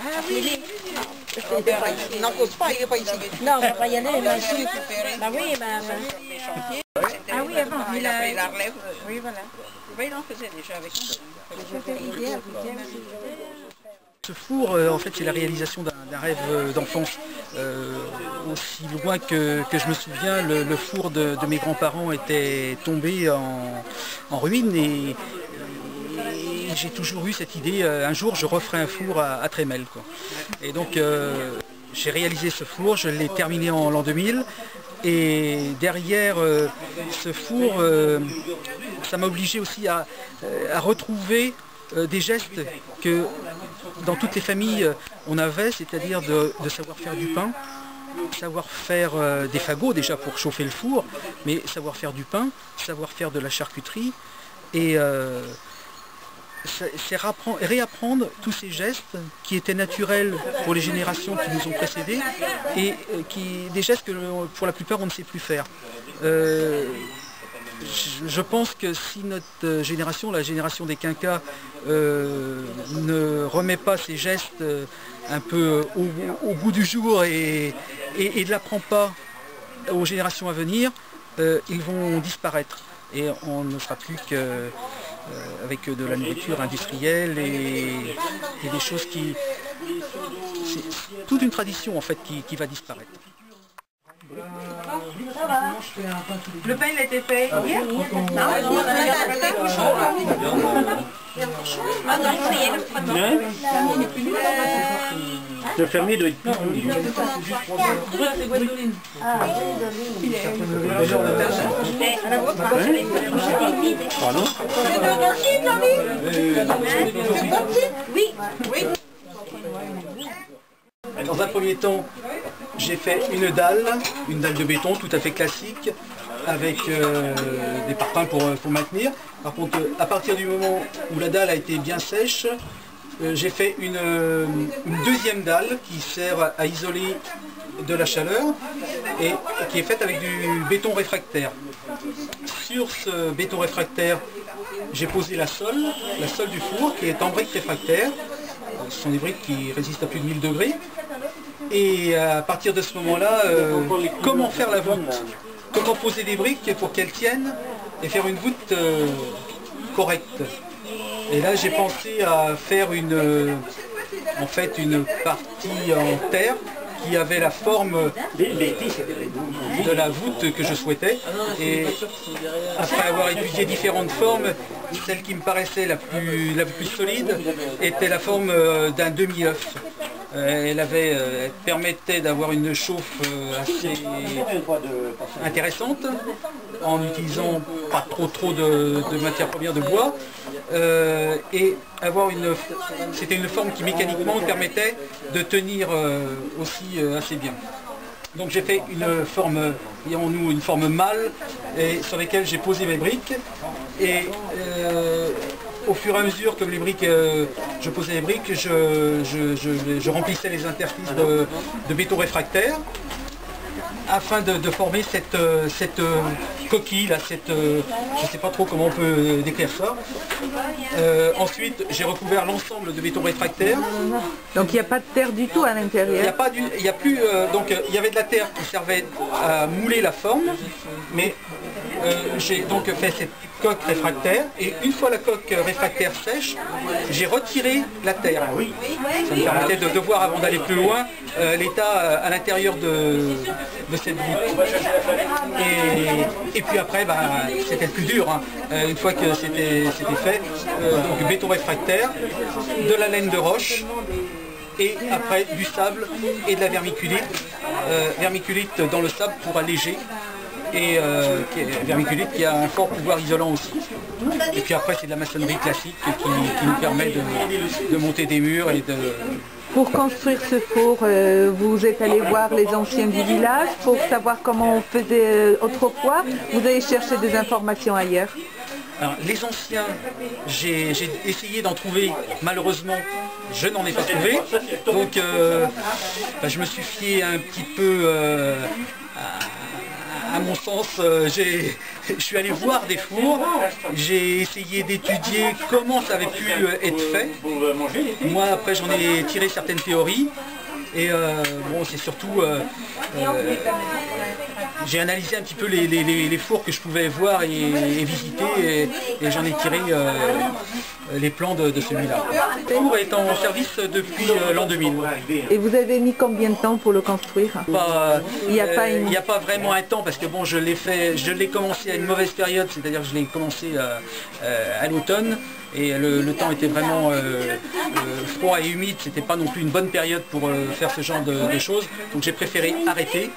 Ah oui. Non, cause pas, il n'est pas ici. Non, on va pas y aller, mais ici. Bah oui, bah. Ah oui, avant, il a pris la relève. Oui, voilà. Oui, il en faisait déjà avec nous. Ce four, en fait, c'est la réalisation d'un rêve d'enfance. Aussi loin que je me souviens, le four de mes grands-parents était tombé en ruine et j'ai toujours eu cette idée, un jour je referai un four à Trémel, quoi. Et donc j'ai réalisé ce four, je l'ai terminé en l'an 2000 et derrière ce four, ça m'a obligé aussi à retrouver des gestes que dans toutes les familles on avait, c'est-à-dire de savoir faire du pain, savoir faire des fagots déjà pour chauffer le four, mais savoir faire du pain, savoir faire de la charcuterie et c'est réapprendre tous ces gestes qui étaient naturels pour les générations qui nous ont précédés et des gestes que pour la plupart on ne sait plus faire. Je pense que si notre génération, la génération des quinquas, ne remet pas ces gestes un peu au goût du jour et ne l'apprend pas aux générations à venir, ils vont disparaître et on ne sera plus qu'avec de la nourriture industrielle et des choses qui... C'est toute une tradition en fait qui va disparaître. Le pain, il a été fait hier? Le fermier doit être plus Pardon? Oui. Dans un premier temps, j'ai fait une dalle de béton tout à fait classique, avec des parpaings pour maintenir. Par contre, à partir du moment où la dalle a été bien sèche, j'ai fait une deuxième dalle qui sert à isoler de la chaleur et qui est faite avec du béton réfractaire. Sur ce béton réfractaire, j'ai posé la sole du four qui est en briques réfractaires. Ce sont des briques qui résistent à plus de 1000 degrés. Et à partir de ce moment-là, comment faire la voûte? Comment poser des briques pour qu'elles tiennent et faire une voûte correcte? Et là, j'ai pensé à faire en fait une partie en terre qui avait la forme de la voûte que je souhaitais. Et après avoir étudié différentes formes, celle qui me paraissait la plus solide était la forme d'un demi-œuf. Elle permettait d'avoir une chauffe assez intéressante en n'utilisant pas trop de matières premières de bois et c'était une forme qui mécaniquement permettait de tenir aussi assez bien. Donc j'ai fait une forme, dirons-nous, une forme mâle sur laquelle j'ai posé mes briques et au fur et à mesure que je posais les briques, je remplissais les interstices de béton réfractaire afin de former cette coquille, là, je ne sais pas trop comment on peut décrire ça. Ensuite, j'ai recouvert l'ensemble de béton réfractaire. Donc il n'y a pas de terre du tout à l'intérieur? Il y avait de la terre qui servait à mouler la forme, mais j'ai donc fait cette coque réfractaire et une fois la coque réfractaire sèche, j'ai retiré la terre. Ça me permettait de voir avant d'aller plus loin l'état à l'intérieur de cette voûte. Et puis après, c'était le plus dur, hein. Une fois que c'était fait, donc béton réfractaire, de la laine de roche, et après du sable et de la vermiculite. Vermiculite dans le sable pour alléger. Et vermiculite qui a un fort pouvoir isolant aussi. Et puis après c'est de la maçonnerie classique qui nous permet de monter des murs et de... Pour construire ce four, vous êtes allé voir les anciens du village pour savoir comment on faisait autrefois. Vous avez cherché des informations ailleurs? Alors, les anciens, j'ai essayé d'en trouver, malheureusement, je n'en ai pas trouvé. Donc je me suis fié un petit peu à mon sens, je suis allé voir des fours, j'ai essayé d'étudier comment ça avait pu être fait. Moi, après, j'en ai tiré certaines théories. Et bon, c'est surtout, j'ai analysé un petit peu les fours que je pouvais voir et visiter, et j'en ai tiré les plans de celui-là. Le four est en service depuis l'an 2000. Et vous avez mis combien de temps pour le construire? Il n'y a pas vraiment un temps, parce que bon, je l'ai commencé à une mauvaise période, c'est-à-dire que je l'ai commencé à l'automne. Et le temps était vraiment froid et humide, c'était pas non plus une bonne période pour faire ce genre de choses. Donc j'ai préféré arrêter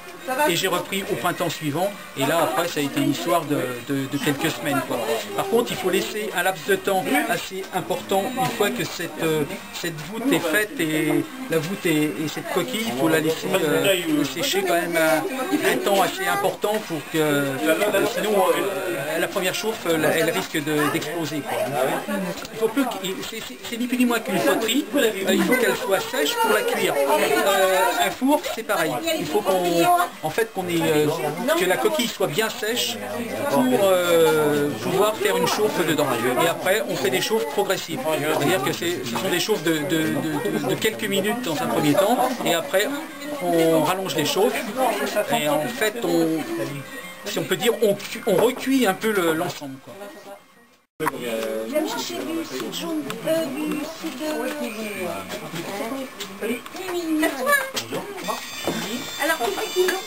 et j'ai repris au printemps suivant. Et là après ça a été une histoire de quelques semaines, quoi. Par contre il faut laisser un laps de temps assez important une fois que cette voûte est faite, et la voûte et cette coquille, il faut la laisser sécher quand même un temps assez important pour que sinon la première chauffe elle risque d'exploser, quoi. C'est ni plus ni moins qu'une poterie, il faut qu'elle soit sèche pour la cuire. Un four c'est pareil, il faut que la coquille soit bien sèche pour pouvoir faire une chauffe dedans. Et après on fait des chauffes progressives, c'est-à-dire que ce sont des chauffes de quelques minutes dans un premier temps, et après on rallonge les chauffes, et en fait si on peut dire on recuit un peu l'ensemble, quoi. J'aime chercher du cidre jaune, du cidre... Alors, qu'est-ce qu'il faut?